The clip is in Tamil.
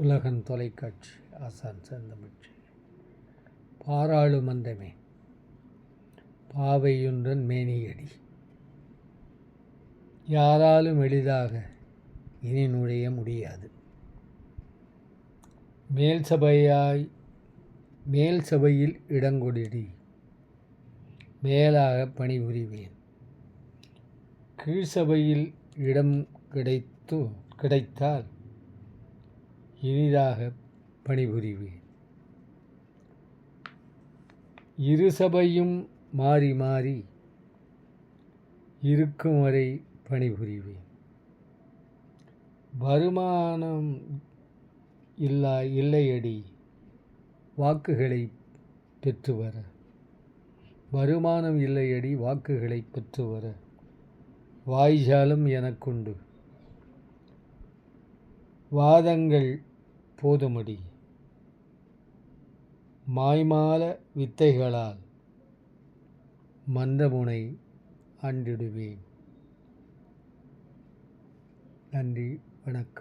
உலகன் தொலைக்காட்சி ஆசான் செந்தமிழ்ச்சி. பாராளுமன்றமே பாவையொன்றன் மேனியடி, யாராலும் எளிதாக இனி நுழைய முடியாது. மேல் சபையில் இடங்கொடிடி, மேலாக பணிபுரிவேன். கீழ்சபையில் இடம் கிடைத்தால் இனிதாக பணிபுரிவேன். இரு சபையும் மாறி மாறி இருக்கும் வரை பணிபுரிவேன். வருமானம் இல்லையடி வாக்குகளை பெற்று வர, வருமானம் இல்லையடி வாக்குகளை பெற்று வர வாய்ஜாலம் எனக்குண்டு. வாதங்கள் போதுமடி, மாய்மால வித்தைகளால் மந்தமுனை ஆண்டிடுவேன். நன்றி, வணக்கம்.